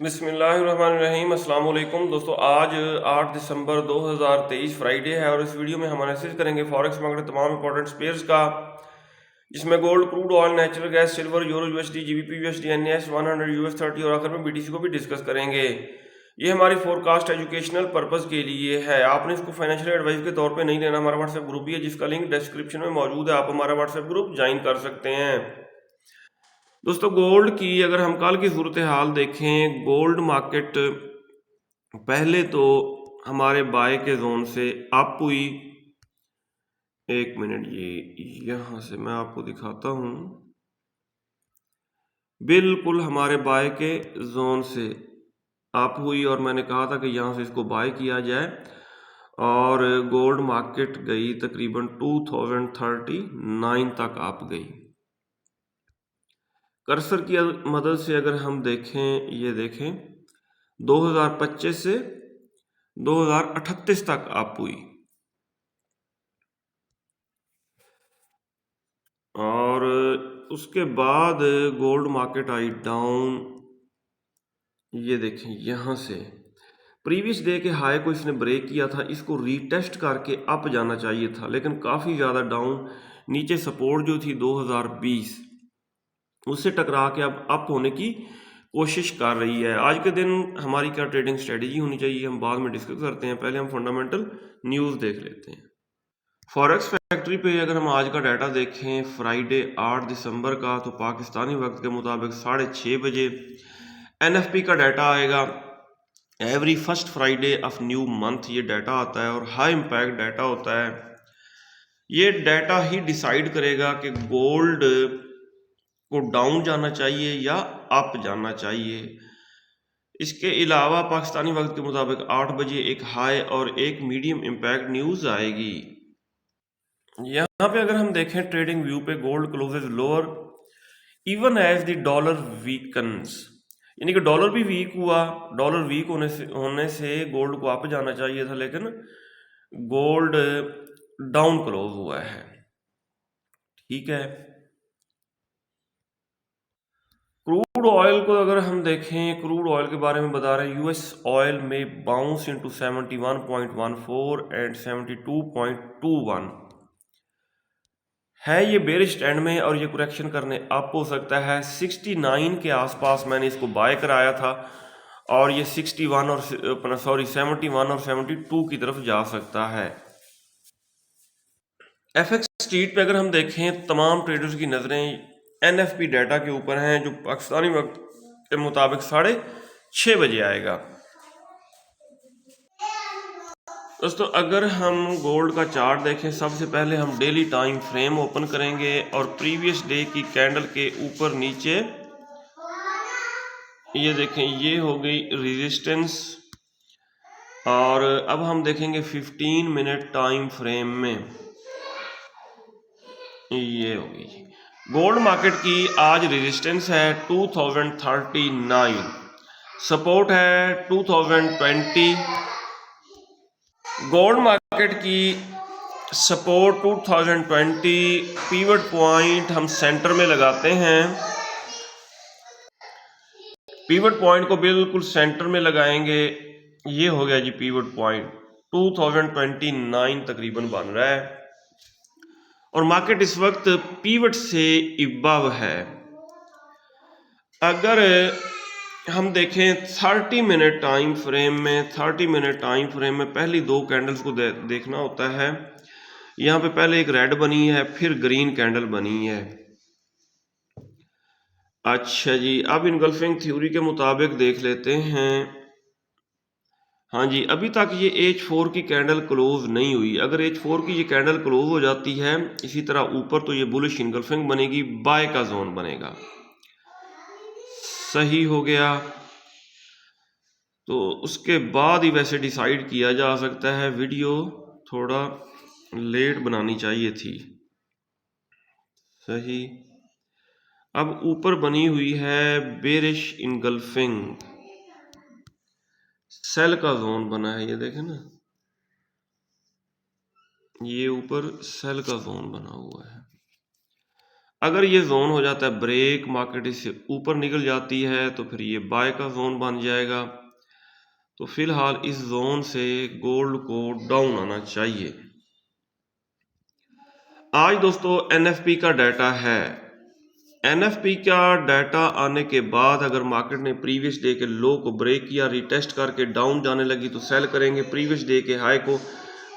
बिस्मिल्लाहिर्रहमानिर्रहीम अस्सलाम वालेकुम दोस्तों। आज 8 दिसंबर 2023 फ्राइडे है और इस वीडियो में हम एनालिसिस करेंगे फॉरेक्स मार्केट तमाम इंपॉर्टेंट पेयर्स का, जिसमें gold, crude oil, natural gas, silver, euro USD, GBP USD, NS 100 US 30 और आखिर में बीटीसी को भी डिस्कस करेंगे। ये हमारी फोरकास्ट एजुकेशनल पर्पस के लिए है, आपने इसको फाइनेंशियल एडवाइस के तौर पे नहीं लेना। हमारा व्हाट्सएप ग्रुप भी है जिसका लिंक डिस्क्रिप्शन में मौजूद है, आप हमारा व्हाट्सएप ग्रुप ज्वाइन कर सकते हैं। दोस्तों, गोल्ड की अगर हम कल की सूरत हाल देखें, गोल्ड मार्केट पहले तो हमारे बाय के जोन से अप हुई। एक मिनट, ये यहां से मैं आपको दिखाता हूं। बिल्कुल हमारे बाय के जोन से अप हुई और मैंने कहा था कि यहां से इसको बाय किया जाए और गोल्ड मार्केट गई तकरीबन 2039 तक अप गई। कर्सर की मदद से अगर हम देखें, ये देखें 2025 से 2038 तक अप हुई और उसके बाद गोल्ड मार्केट आई डाउन। ये देखें, यहां से प्रीवियस डे के हाई को इसने ब्रेक किया था, इसको रीटेस्ट करके अप जाना चाहिए था, लेकिन काफ़ी ज़्यादा डाउन। नीचे सपोर्ट जो थी 2020 उससे टकरा के अब अप होने की कोशिश कर रही है। आज के दिन हमारी क्या ट्रेडिंग स्ट्रेटेजी होनी चाहिए हम बाद में डिस्कस करते हैं, पहले हम फंडामेंटल न्यूज़ देख लेते हैं। फॉरेक्स फैक्ट्री पे अगर हम आज का डाटा देखें, फ्राइडे 8 दिसंबर का, तो पाकिस्तानी वक्त के मुताबिक 6:30 बजे एनएफपी का डाटा आएगा। Every first Friday of new month ये डाटा आता है और हाई इम्पैक्ट डाटा होता है। ये डाटा ही डिसाइड करेगा कि गोल्ड को डाउन जाना चाहिए या अप जाना चाहिए। इसके अलावा पाकिस्तानी वक्त के मुताबिक 8 बजे एक हाई और एक मीडियम इम्पैक्ट न्यूज़ आएगी। यहाँ पे अगर हम देखें ट्रेडिंग व्यू पे, gold closes lower even as the dollar weakens, यानी कि डॉलर भी वीक हुआ। डॉलर वीक होने से गोल्ड को अप जाना चाहिए था, लेकिन गोल्ड डाउन क्लोज हुआ है। ठीक है। क्रूड ऑयल को अगर हम देखें, क्रूड ऑयल के बारे में बता रहे हैं, यूएस ऑयल में बाउंस इनटू 71.14 एंड 72.21 है। ये बेरिश स्टैंड में और ये करेक्शन करने अप हो सकता है। 69 के आसपास मैंने इसको बाय कराया था और ये 61 और 71 और 72 की तरफ जा सकता है। एफएक्स स्ट्रीट पे अगर हम देखें, तमाम ट्रेडर्स की नज़रें एनएफपी डाटा के ऊपर हैं, जो पाकिस्तानी वक्त के मुताबिक 6:30 बजे आएगा। दोस्तों, अगर हम गोल्ड का चार्ट देखें, सबसे पहले हम डेली टाइम फ्रेम ओपन करेंगे और प्रीवियस डे की कैंडल के ऊपर नीचे ये देखें, ये हो गई रेजिस्टेंस। और अब हम देखेंगे 15 मिनट टाइम फ्रेम में, ये होगी गोल्ड मार्केट की आज रेजिस्टेंस है 2039, सपोर्ट है 2020। गोल्ड मार्केट की सपोर्ट 2020, पीवट पॉइंट हम सेंटर में लगाते हैं। पीवट पॉइंट को बिल्कुल सेंटर में लगाएंगे। ये हो गया जी पीवट पॉइंट, 2029 तकरीबन बन रहा है और मार्केट इस वक्त पीवट से इबव है। अगर हम देखें 30 मिनट टाइम फ्रेम में, 30 मिनट टाइम फ्रेम में पहली दो कैंडल्स को देखना होता है। यहाँ पे पहले एक रेड बनी है, फिर ग्रीन कैंडल बनी है। अच्छा जी, अब इनगल्फिंग थ्योरी के मुताबिक देख लेते हैं। हाँ जी, अभी तक ये H4 की कैंडल क्लोज नहीं हुई। अगर H4 की ये कैंडल क्लोज हो जाती है इसी तरह ऊपर, तो ये बुलिश इनगल्फिंग बनेगी, बाय का जोन बनेगा। सही हो गया, तो उसके बाद ही वैसे डिसाइड किया जा सकता है। वीडियो थोड़ा लेट बनानी चाहिए थी। सही। अब ऊपर बनी हुई है बेरिश इनगल्फिंग, सेल का जोन बना है, ये देखें ना, ये ऊपर सेल का जोन बना हुआ है। अगर ये जोन हो जाता है ब्रेक, मार्केट इससे ऊपर निकल जाती है तो फिर ये बाय का जोन बन जाएगा। तो फिलहाल इस जोन से गोल्ड को डाउन आना चाहिए। आज दोस्तों एनएफपी का डाटा है। एनएफपी का डाटा आने के बाद अगर मार्केट ने प्रीवियस डे के लो को ब्रेक किया, रिटेस्ट करके डाउन जाने लगी तो सेल करेंगे। प्रीवियस डे के हाई को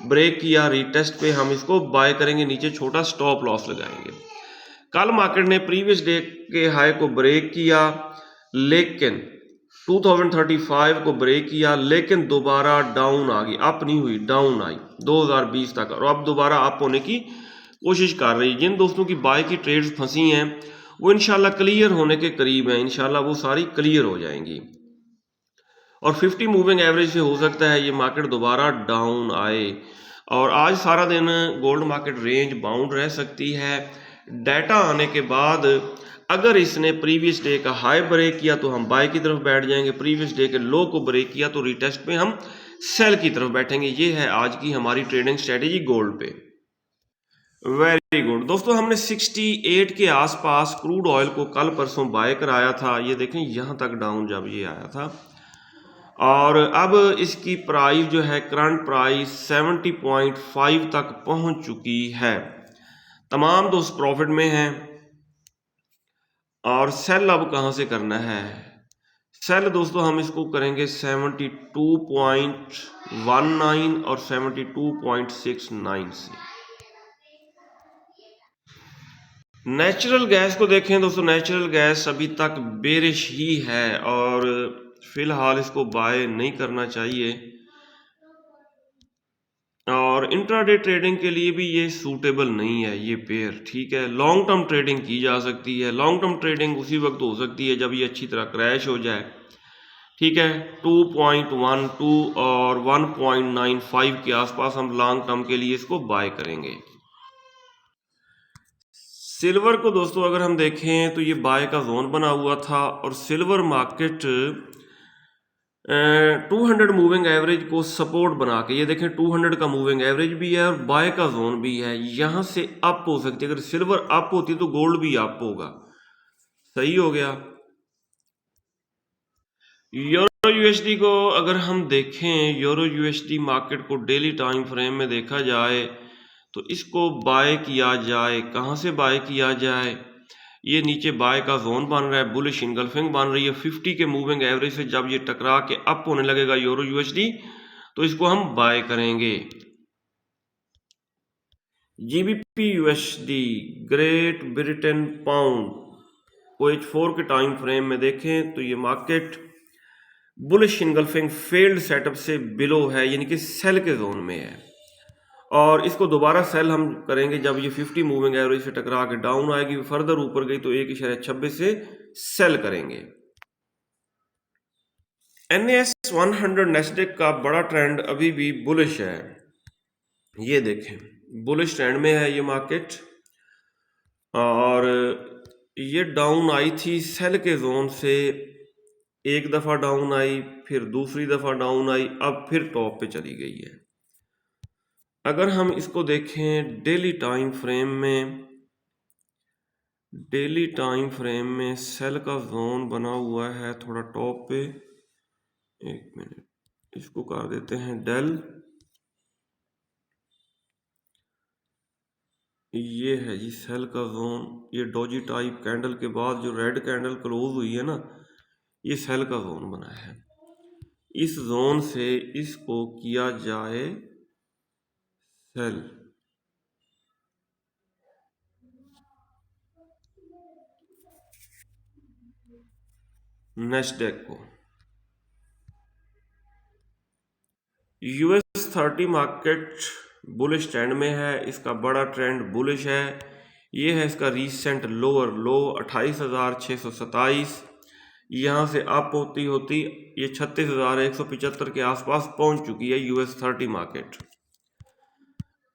ब्रेक किया, रिटेस्ट पे हम इसको बाय करेंगे, नीचे छोटा स्टॉप लॉस लगाएंगे। कल मार्केट ने प्रीवियस डे के हाई को ब्रेक किया, लेकिन 2035 को ब्रेक किया, लेकिन दोबारा डाउन आ गई, अप नहीं हुई, डाउन आई 2020 तक, और अब दोबारा अप होने की कोशिश कर रही है। जिन दोस्तों की बाय की ट्रेड्स फंसी हैं वो इंशाल्लाह क्लियर होने के करीब हैं, इंशाल्लाह वो सारी क्लियर हो जाएंगी। और 50 मूविंग एवरेज से हो सकता है ये मार्केट दोबारा डाउन आए। और आज सारा दिन गोल्ड मार्केट रेंज बाउंड रह सकती है। डाटा आने के बाद अगर इसने प्रीवियस डे का हाई ब्रेक किया तो हम बाय की तरफ बैठ जाएंगे, प्रीवियस डे के लो को ब्रेक किया तो रिटेस्ट पे हम सेल की तरफ बैठेंगे। ये है आज की हमारी ट्रेडिंग स्ट्रेटेजी गोल्ड पे। वेरी गुड दोस्तों, हमने 68 के आसपास क्रूड ऑयल को कल परसों बाय कराया था। ये देखें यहाँ तक डाउन जब ये आया था, और अब इसकी प्राइस जो है करंट प्राइस 70.5 तक पहुंच चुकी है। तमाम दोस्त प्रॉफिट में हैं। और सेल अब कहां से करना है? सेल दोस्तों हम इसको करेंगे 72.19 और 72.69 से। नेचुरल गैस को देखें दोस्तों, नेचुरल गैस अभी तक बेरिश ही है और फिलहाल इसको बाय नहीं करना चाहिए। और इंट्राडे ट्रेडिंग के लिए भी ये सूटेबल नहीं है ये पेयर, ठीक है। लॉन्ग टर्म ट्रेडिंग की जा सकती है। लॉन्ग टर्म ट्रेडिंग उसी वक्त हो सकती है जब ये अच्छी तरह क्रैश हो जाए, ठीक है। 2.12 और 1.95 के आसपास हम लॉन्ग टर्म के लिए इसको बाय करेंगे। सिल्वर को दोस्तों अगर हम देखें तो ये बाय का जोन बना हुआ था और सिल्वर मार्केट 200 मूविंग एवरेज को सपोर्ट बना के, ये देखें 200 का मूविंग एवरेज भी है और बाय का जोन भी है। यहां से अप हो सकती है। अगर सिल्वर अप होती तो गोल्ड भी अप होगा। सही हो गया। यूरो यूएसडी को अगर हम देखें, यूरो यूएसडी मार्केट को डेली टाइम फ्रेम में देखा जाए तो इसको बाय किया जाए। कहां से बाय किया जाए? ये नीचे बाय का जोन बन रहा है, बुलिश इनगल्फिंग बन रही है 50 के मूविंग एवरेज से। जब ये टकरा के अप होने लगेगा यूरो यूएसडी तो इसको हम बाय करेंगे। GBP USD, great Britain pound को H4 के टाइम फ्रेम में देखें तो ये market bullish engulfing failed setup से बिलो है, यानी कि सेल के जोन में है। और इसको दोबारा सेल हम करेंगे जब ये 50 मूविंग एवरेज से टकरा के डाउन आएगी, फर्दर ऊपर गई तो 1.26 से सेल करेंगे। NAS 100 नेस्डेक का बड़ा ट्रेंड अभी भी बुलिश है। ये देखें बुलिश ट्रेंड में है ये मार्केट, और ये डाउन आई थी सेल के जोन से। एक दफा डाउन आई, फिर दूसरी दफा डाउन आई, अब फिर टॉप पे चली गई है। अगर हम इसको देखें डेली टाइम फ्रेम में, डेली टाइम फ्रेम में सेल का जोन बना हुआ है थोड़ा टॉप पे। एक मिनट, इसको कर देते हैं डेल। ये है जी सेल का जोन। ये डॉजी टाइप कैंडल के बाद जो रेड कैंडल क्लोज हुई है ना, ये सेल का जोन बना है। इस जोन से इसको किया जाए सेल। नेस्डेक को US 30 मार्केट बुलिश ट्रेंड में है। इसका बड़ा ट्रेंड बुलिश है। ये है इसका रीसेंट लोअर लो 28,627। यहाँ से अप होती होती ये 36,175 के आसपास पहुंच चुकी है US 30 मार्केट।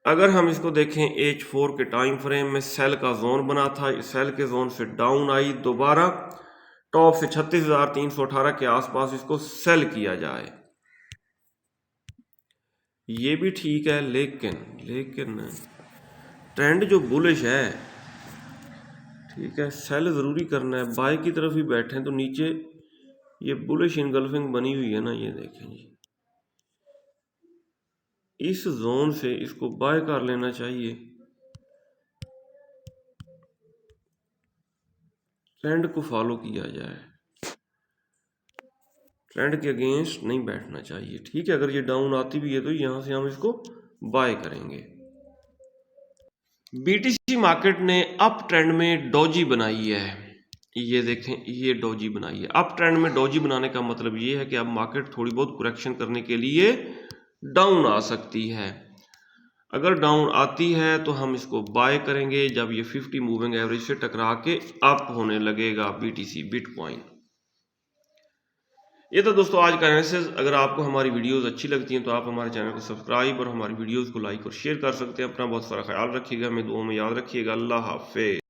अगर हम इसको देखें H4 के टाइम फ्रेम में, सेल का जोन बना था, सेल के जोन से डाउन आई, दोबारा टॉप से 36,318 के आसपास इसको सेल किया जाए। ये भी ठीक है, लेकिन ट्रेंड जो बुलिश है ठीक है, सेल ज़रूरी करना है। बाय की तरफ ही बैठे हैं तो नीचे ये बुलिश इनगल्फिंग बनी हुई है ना, ये देखें जी, इस जोन से इसको बाय कर लेना चाहिए। ट्रेंड को फॉलो किया जाए, ट्रेंड के अगेंस्ट नहीं बैठना चाहिए। ठीक है, अगर ये डाउन आती भी है तो यहाँ से हम इसको बाय करेंगे। बीटीसी मार्केट ने अप ट्रेंड में डोजी बनाई है, ये देखें, ये डोजी बनाई है। अप ट्रेंड में डोजी बनाने का मतलब ये है कि अब मार्केट थोड़ी बहुत करेक्शन करने के लिए डाउन आ सकती है। अगर डाउन आती है तो हम इसको बाय करेंगे जब ये 50 मूविंग एवरेज से टकरा के अप होने लगेगा बीटीसी बिटकॉइन। ये तो दोस्तों आज का एनालिसिस। अगर आपको हमारी वीडियोस अच्छी लगती हैं तो आप हमारे चैनल को सब्सक्राइब और हमारी वीडियोस को लाइक और शेयर कर सकते हैं। अपना बहुत सारा ख्याल रखिएगा, हमें दुआ में याद रखिएगा। अल्लाह हाफिज़।